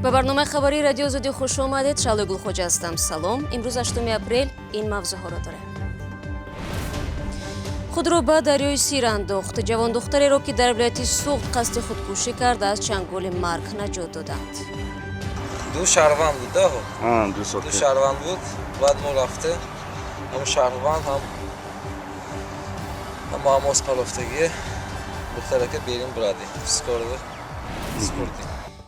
ба барномаи хабари радио Азодӣ хуш омадед. Шалои Гулхоҷа ҳастам. Салом. Имрӯз 8 апрел ин мавзӯъҳоро дорем. худро ба дарёи Сир андохт. ҷавон духтареро ки дар вилояти Суғд қасди худкушӣ карда аз чанголи марг наҷот доданд. ду шаҳрванд буд, ду шаҳрванд буд. баъд мо рафте ҳам шаҳрванд ҳам маъмос палофтагӣ духтарака берин бурадем спортӣ.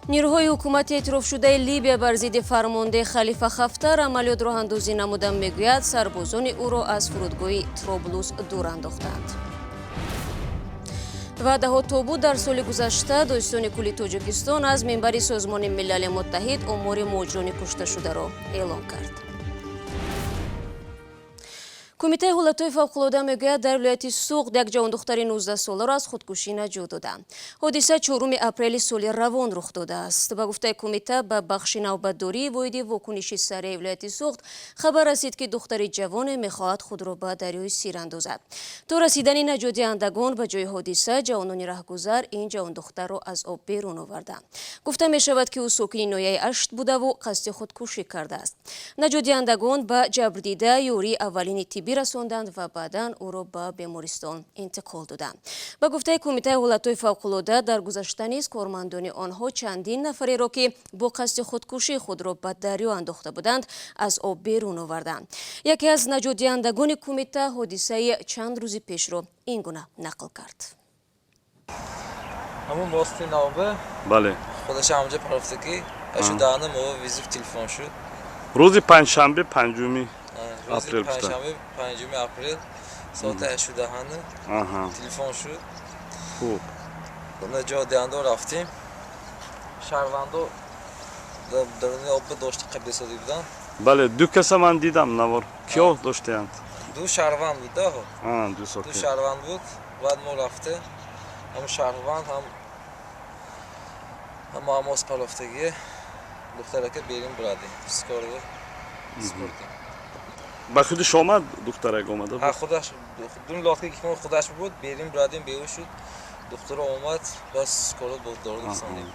نیروهای حکومتی اعتراف شده لیبیا بر ضد فرمانده خلیفه حفتر عملیات راه اندازی نموده میگوید سربازان او را از فرودگاه طرابلس دور انداختند. وعده ها تابو در سال گذشته دادسитони کلی تاجیکستان از منبر سازمان ملل متحد آمار مهاجران کشته شده را اعلام کرد. کمیته ҳолатҳои фавқулода мегӯяд дар вилояти Суғд як ҷавондухтари 19 соларо аз худкушӣ наҷот доданд. ҳодиса 4 апрели соли равон рух додааст. ба гуфтаи кумита ба бахши навбатдории воҳиди вокуниши сареи вилояти Суғд хабар расид ки духтари ҷавоне мехоҳад худро ба дарёи Сир андозад. то расидани наҷотдиҳандагон ба ҷои ҳодиса ҷавонони раҳгузар ин ҷавондухтарро аз об берун оварданд. гуфта мешавад ки ӯ сокини ноҳияи Ашт будаву қасди худкушӣ кардааст. наҷотдиҳандагон ба ҷабрдида ёрии аввалини тиббӣ расонданд ва баъдан ӯро ба бемористон интиқол доданд. ба гуфтаи кумитаи ҳолатҳои фавқулода дар гузашта низ кормандони онҳо чандин нафареро ки бо қасди худкушӣ худро ба дарё андохта буданд аз об берун оварданд. яке аз наҷотдиҳандагони кумита ҳодисаи чанд рӯзи пешро ин гуна нақл кард. ҳамон вости навбе бале худаш ҳамҷа парафтаки ашудана мо визив телефон шуд рӯзи панҷшанбе 5 апрел панҷшанбе 5 апрел соати 8 телефон шуд. хуб наҷотдиҳанда рафтем. шаҳрвандо дарони об дошти қаблисодӣ буданд. бале ду каса ман дидам навор киё доштаанд. ду шаҳрванд буд, ду шаҳрванд буд. баъд мо рафте ҳам шаҳрванд ҳам маъмос палофтагӣ духтарака берин бурадем спортӣ. ба худаш омад духтарак омада? ҳа худаш дун лотка ки худаш буд берин бурадем беҳуш шуд. духтаро омад бас скоро бо дору расондем.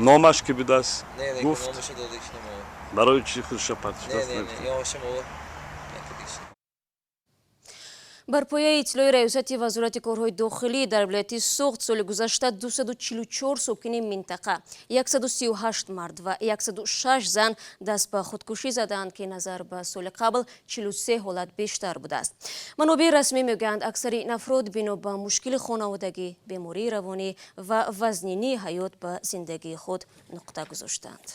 номаш ки будааст? гуфт номаша дода ки немо. барои чӣ худша партишдаст? ёша мо бар пояи иттилои раёсати вазорати корҳои дохилӣ дар вилояти Суғд соли гузашта 244 сокини минтақа, 138 мард ва 106 зан даст ба худкушӣ заданд ки назар ба соли қабл 43 ҳолат бештар будааст. манобеъи расмӣ мегӯянд аксари ин афрод бино ба мушкили хонаводагӣ, бемории равонӣ ва вазнинии ҳаёт ба зиндагии худ нуқта гузоштанд.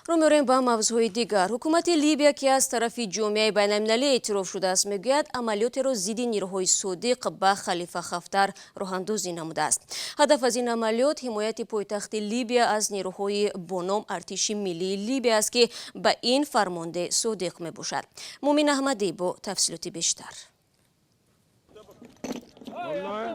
رو می‌ریم با موضوع دیگر. حکومت لیبیا که از طرف جامعه بین‌المللی اعتراف شده است میگوید عملیات را ضد نیروهای صادق به خلیفه حفتر راه اندازی نموده است. هدف از این عملیات حمایت پایتخت لیبیا از نیروهای بانام ارتش ملی لیبیا است که به این فرمانده صادق میباشد. مومن احمدی با تفصیلات بیشتر.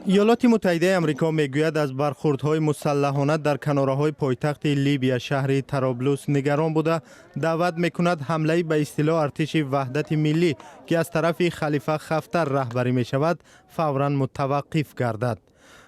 ایالات متحده آمریکا میگوید از برخوردهای مسلحانه در کناره‌های پایتخت لیبیا شهر طرابلس نگران بوده دعوت میکند حمله به اصطلاح ارتش وحدت ملی که از طرف خلیفه حفتر رهبری میشود فوراً متوقف گردد.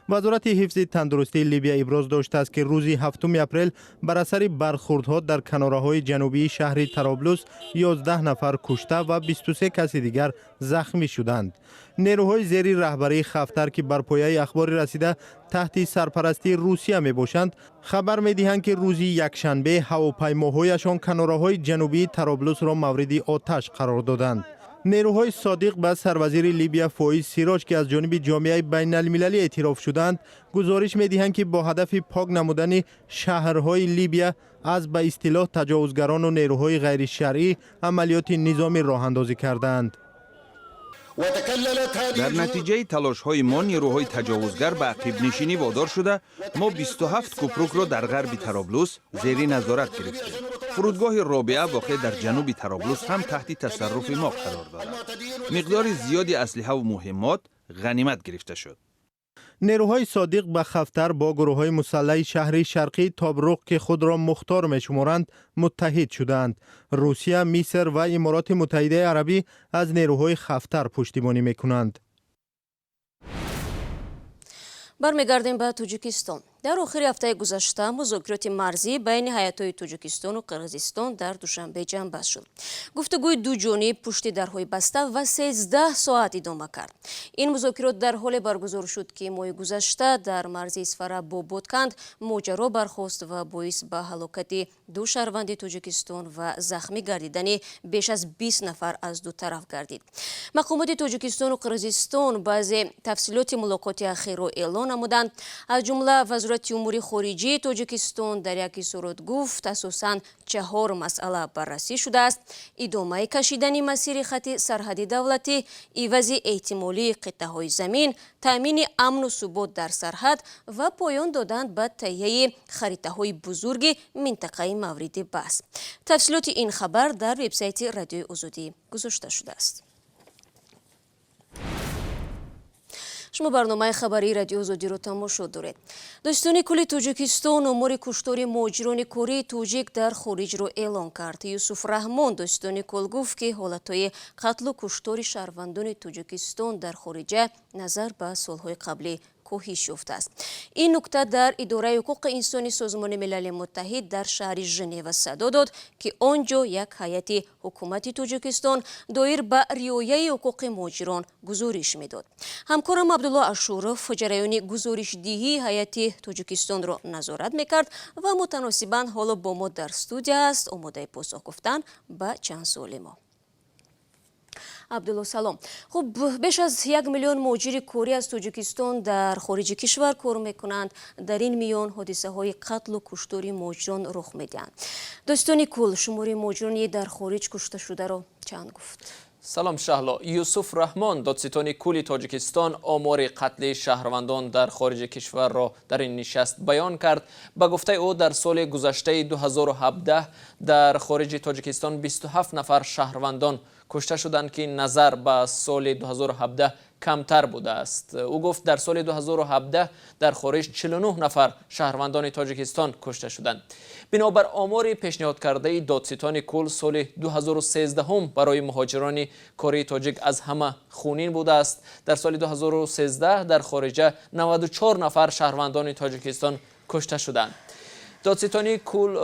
وزارت حفظ تندرستی لیبیا ابراز داشته است که روز 7 اپریل بر اثر برخوردها در کناره‌های جنوبی شهر طرابلس 11 نفر کشته و 23 کس دیگر زخمی شدند. نیروهای زیر رهبری حفتر که بر پایه اخباری رسیده تحت سرپرستی روسیه می باشند خبر می دهند که روز یکشنبه هواپیماهایشان کناره‌های جنوبی طرابلس را مورد آتش قرار دادند. نیروهای صادق به سروزیر لیبیا فایز سیراج که از جانب جامعه بین المللی اعتراف شدند گزارش می دهند که با هدف پاک نمودن شهرهای لیبیا از به اصطلاح تجاوزگران و نیروهای غیر شرعی عملیات نظامی راه اندازی کردند. در نتیجه تلاش های ما نیروهای تجاوزگر به عقب نشینی وادار شده ما 27 کپروک را در غرب طرابلس زیر نظارت گرفتیم. فرودگاه رابعه واقع در جنوب طرابلس هم تحت تصرف ما قرار دارد. مقدار زیادی اسلحه و مهمات، غنیمت گرفته شد. نیروهای صادق به خفتر با گروه‌های مسلح شهری شرقی تابروق که خود را مختار می‌شمارند متحد شدند. روسیه، مصر و امارات متحده عربی از نیروهای خفتر پشتیبانی می‌کنند. برمیگردیم به تاجیکستان. در آخر هفته گذشته مذاکرات مرزی بین هیئت‌های تاجیکستان و قرغیزستان در دوشنبه جنبش شد. گفتگوی دو جانب پشت درهای بسته و 13 ساعت ادامه کرد. این مذاکرات در حال برگزار شد که ماه گذشته در مرز اسفره با بادکند ماجرا برخاست و باعث به هلاکت دو شهروند تاجیکستان و زخمی گردیدن بیش از 20 نفر از دو طرف گردید. مقامات تاجیکستان و قرغیزستان بعضی تفصیلات ملاقات اخیر را اعلان نمودند. از جمله وزارت امور خارجه تاجیکستان در یک صورت گفت اساساً 4 مسئله بررسی شده است: ادامه کشیدن مسیر خط سرحدی دولتی، عوض احتمالی قطعه‌های زمین، تامین امن و ثبات در سرحد و پایان دادن به تهیه خریطه‌های بزرگ منطقه مورد بحث. تفصیلات این خبر در وبسایت رادیوی آزادی گذاشته شده است. شما برنامه خبری رادیو آزادی رو تماشا دارید. دادستانی کلی تاجیکستان آمار کشتاری مهاجران کره تاجیک در خارج رو اعلام کرد. یوسف رحمان دادستانی کل گفت که حالتهای قتل و کشتار شهروندان تاجیکستان در خارج نظر به سالهای قبلی کاهش یافته است. این نکته در اداره حقوق انسانی سازمان ملل متحد در شهر ژنو صدا داد که آنجا یک هیئت حکومت تاجیکستان دایر به رعایت حقوق مهاجران گزارش میداد. همکارم عبدالله اشورف جریان گزارشدهی هیئت تاجیکستان را نظارت میکرد و متناسباً حالا با ما در استودیو است آماده پاسخ گفتن به چند سوال ما. عبدالله سلام. خب بیش از 1 میلیون مهاجر کره از تاجیکستان در خارج کشور کار میکنند. در این میان حادثه های قتل و کشتاری مهاجران رخ میدهند. دادستانی کل شمار مهاجران در خارج کشته شده را چند گفت؟ سلام شهلا. یوسف رحمان دادستانی کل تاجیکستان آمار قتل شهروندان در خارج کشور را در این نشست بیان کرد. به گفته او در سال گذشته 2017 در خارج تاجیکستان 27 نفر شهروندان کشته شدند که نظر به سال 2017 کمتر بوده است. او گفت در سال 2017 در خارج 49 نفر شهروندان تاجیکستان کشته شدند. بنابر آمار پیشنهاد کرده دادستان کل سال 2013 هم برای مهاجران کره تاجیک از همه خونین بوده است. در سال 2013 در خارج 94 نفر شهروندان تاجیکستان کشته شدند. دادستانی کل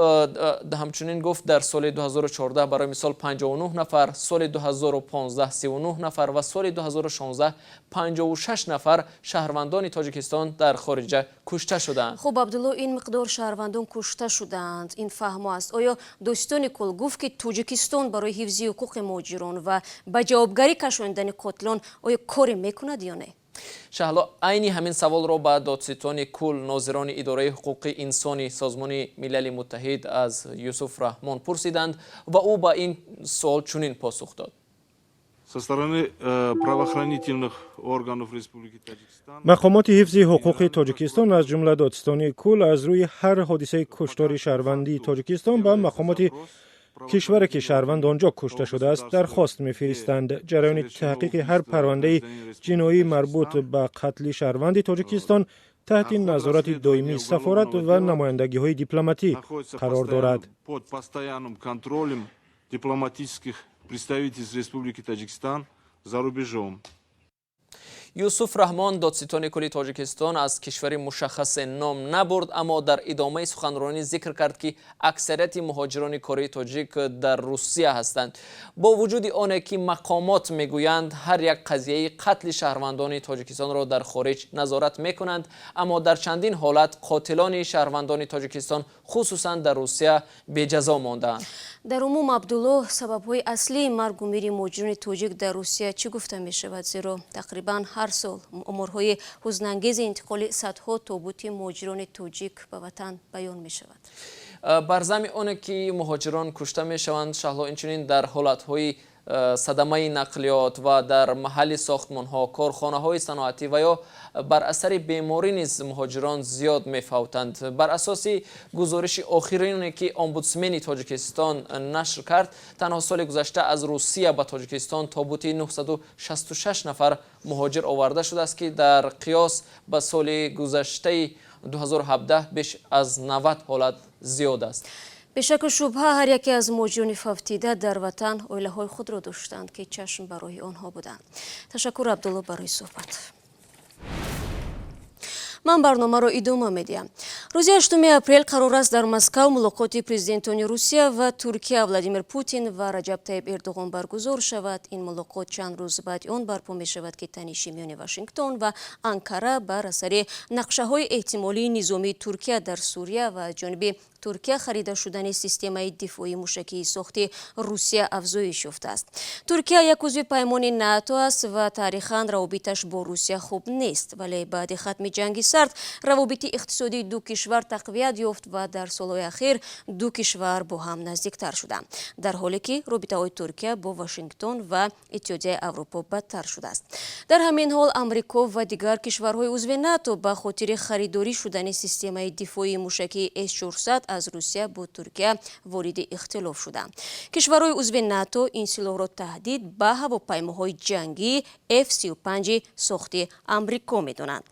همچنین گفت در سال 2014 برای مثال 59 نفر، سال 2015 39 نفر و سال 2016 56 نفر شهروندان تاجیکستان در خارج کشته شدند. خب عبدالله، این مقدار شهروندان کشته شدند این فهم است. آیا دادستانی کل گفت که تاجیکستان برای حفظ حقوق مهاجران و به جوابگری کشاندن قاتلان آیا کاری میکند یا نه؟ شهلا، عین همین سوال را به دادستان کل ناظران اداره حقوق انسانی سازمان ملل متحد از یوسف رحمان پرسیدند و او با این سوال چنین پاسخ داد. مقامات حفظ حقوق تاجیکستان از جمله دادستانی کل از روی هر حادثه کشتار شهروندی تاجیکستان به مقامات کشور که شهروند آنجا کشته شده است درخواست می‌فرستند. جریان تحقیق هر پرونده جنایی مربوط به قتل شهروند تاجیکستان تحت نظارت دائمی سفارت و نمایندگی‌های دیپلماتیک قرار دارد. یوسف رحمان دادستان کل تاجیکستان از کشور مشخص نام نبرد، اما در ادامه سخنرانی ذکر کرد که اکثریت مهاجران کره تاجیک در روسیه هستند. با وجود آن که مقامات میگویند هر یک قضیه قتل شهروندان تاجیکستان را در خارج نظارت میکنند، اما در چندین حالت قاتلان شهروندان تاجیکستان خصوصا در روسیه به جزا ماندند. در عموم عبدالله، سبب‌های اصلی مرگ و میر مهاجران تاجیک در روسیه چی گفته می شود؟ زیرا تقریبا هر سال آمارهای حزن‌انگیز انتقال صدها تابوت مهاجران تاجیک به وطن بیان می شود. بر ضمن آن که مهاجران کشته می شوند، شهلا اینچنین در حالت‌های صدمه نقلیات و در محل ساختمان‌ها، کارخانه‌های صنعتی و یا بر اثر بیماری نیز مهاجران زیاد می‌فوتند. بر اساس گزارش آخرینی که امبودسمن تاجیکستان نشر کرد، تنها سال گذشته از روسیه به تاجیکستان تابوت 966 نفر مهاجر آورده شده است که در قیاس به سال گذشته 2017 بیش از 90 حالت زیاد است. بشک و شبهه هر یکی از مهاجران فوتیده در وطن اویله‌های خود را داشتند که چشم برای آنها بودند. تشکر عبدالله برای صحبت. من برنامه را ادامه میدیم. روز 8 اپریل قرار است در مسکو ملاقات پرزیدنتان روسیه و ترکیه ولادیمیر پوتین و رجب طیب اردوغان برگزار شود. این ملاقات چند روز بعد آن برپا می شود که تنش میان واشنگتن و آنکاره بر اثر نقشه های احتمالی نظامی ترکیه در سوریه و جانب ترکیه خریده شدن سیستم دفاعی موشکی ساخت روسیه افزایش یافته است. ترکیه یک عضو پیمان ناتو است و تاریخاً روابطش با روسیه خوب نیست، ولی بعد ختم جنگ سرد روابط اقتصادی دو کشور تقویت یافت و در سالهای اخیر دو کشور با هم نزدیکتر شدند، در حالی که رابطه‌های ترکیه با واشنگتن و اتحادیه اروپا بدتر شده است. در همین حال آمریکا و دیگر کشورهای عضو ناتو به خاطر خریداری شدن سیستم دفاعی موشکی S-400 از روسیه با ترکیه وارد اختلاف شدند. کشورهای عضو ناتو این سلاح را تهدید به هواپیماهای جنگی F-35 ساخت آمریکا می‌دانند.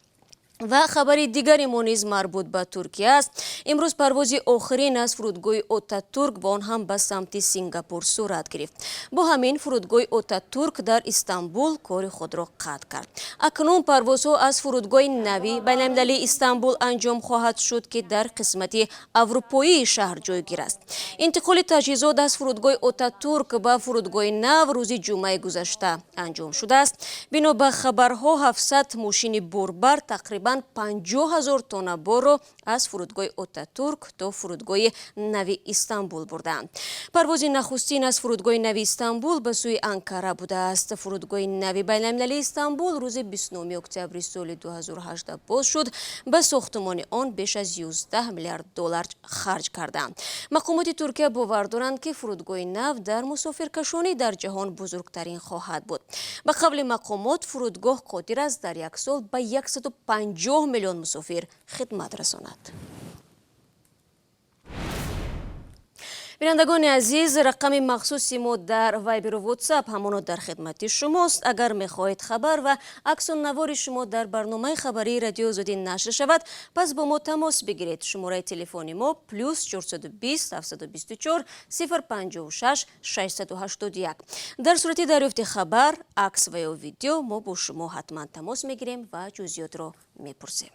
و خبری دیگری ما نیز مربوط به ترکیه است. امروز پرواز آخرین از فرودگاه آتاتورک و آن هم به سمت سینگاپور صورت گرفت. با همین فرودگاه آتاتورک در استانبول کار خود را قطع کرد. اکنون پروازها از فرودگاه نوی بین‌المللی استانبول انجام خواهد شد که در قسمت اروپایی شهر جایگیر است. انتقال تجهیزات از فرودگاه آتاتورک به فرودگاه نو روز جمعه گذشته انجام شده است. بنا به خبرها 700 ماشین باربر تقریبا 50,000 تن بار را از فرودگاه آتاتورک تا فرودگاه نوی استانبول بردند. پرواز نخستین از فرودگاه نوی استانبول به سوی آنکاره بوده است. فرودگاه نوی بین‌المللی استانبول روز 29 اکتبر سال 2018 باز شد. به ساختمان آن بیش از 11 میلیارد دلار خرج کردند. مقامات ترکیه باور دارند که فرودگاه نو در مسافرکشانی در جهان بزرگترین خواهد بود. به قول مقامات فرودگاه قادر است در یک سال به 150 میلیون مسافر خدمت رساند. بینندگان عزیز، رقم مخصوصی ما در وایبر و واتساپ همانا در خدمت شماست. اگر میخواهید خبر و عکس النوار شما در برنامه خبری رادیو آزادی نشر شود، پس با ما تماس بگیرید. شماره تلفن ما +420 724 056 681. در صورت دریافت خبر، عکس و یا ویدیو ما با شما حتما تماس میگیریم و جزئیات را میپرسیم.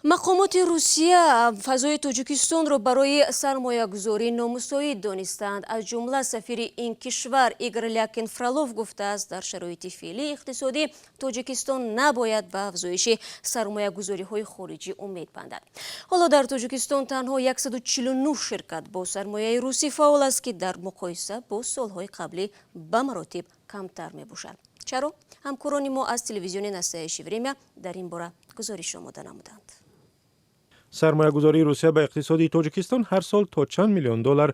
مقامات روسیه فضای تاجیکستان را برای سرمایه‌گذاری نامساعد دانستند. از جمله سفیر این کشور ایگور لیاکین فرالوف گفته است در شرایط فعلی اقتصادی تاجیکستان نباید به افزایش سرمایه‌گذاری‌های خارجی امید بندد. حالا در تاجیکستان تنها 149 شرکت با سرمایه روسی فعال است که در مقایسه با سالهای قبلی به مراتب کمتر میباشد. چرا؟ همکاران ما از تلویزیون نستایش وریمیا در این باره گزارش آماده نمودند. سرمایه‌گذاری روسیه به اقتصاد تاجیکستان هر سال تا چند میلیون دلار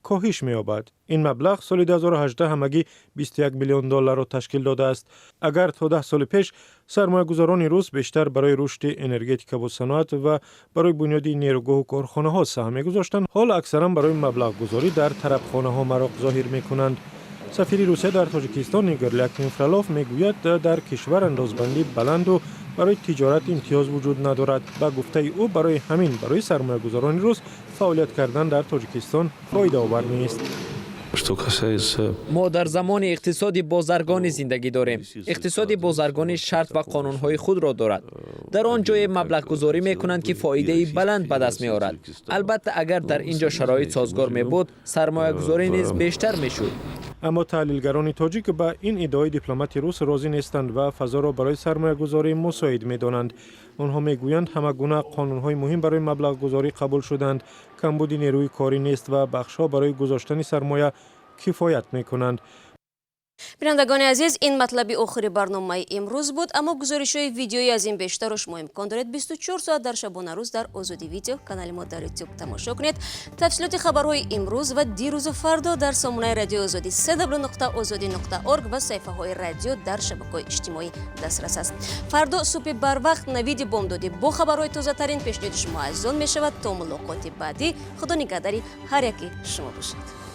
کاهش می‌یابد. این مبلغ سال 2018 همگی 21 میلیون دلار را تشکیل داده است. اگر تا 10 سال پیش سرمایه‌گذاران روس بیشتر برای رشد انرژتیک و صنعت و برای بنیاد نیروگاه و کارخانه‌ها سهم می‌گذاشتند، حال اکثرا برای مبلغ گذاری در طرفخانه‌ها مراغ ظاهر می‌کنند. سفیر روسیه در تاجیکستان ایگور لیاکین فرالوف میگوید در کشور اندازبندی بلند و برای تجارت امتیاز وجود ندارد. با گفته او برای همین برای سرمایه‌گذاران روس فعالیت کردن در تاجیکستان فایده آور نیست. ما در زمان اقتصاد بازرگانی زندگی داریم. اقتصاد بازرگانی شرط و قانونهای خود را دارد. در آن جای مبلغ گذاری میکنند که فایده بلند به دست میآورد. البته اگر در اینجا شرایط سازگار می بود، سرمایه گذاری نیز بیشتر میشد. اما تحلیلگران تاجیک به این ادعای دیپلمات روس راضی نیستند و فضا را برای سرمایه گذاری مساعد میدانند. آنها میگویند همه گونه قانونهای مهم برای مبلغ گذاری قبول شدند. کمبود نیروی کاری نیست و بخشها برای گذاشتن سرمایه کفایت میکنند. бинандагони азиз, ин матлаби охири барномаи имрӯз буд, аммо гузоришҳои видеои аз ин бештарро шумо имкон доред 24 соат дар шабонарӯз дар озоди видео канали мо дар ютуб тамошо кунед. тафсилоти хабарҳои имрӯз ва дирӯзу фардо дар сомонаи радиои озодӣ www.ozodi.org ва саҳифаҳои радио дар шабакаҳои иҷтимоӣ дастрас аст. фардо субҳи барвақт навиди бомдодӣ бо хабарҳои тозатарин пешниҳоди шумо арзон мешавад. то мулоқоти баъдӣ, худо нигаҳдари ҳар яки шумо бошад.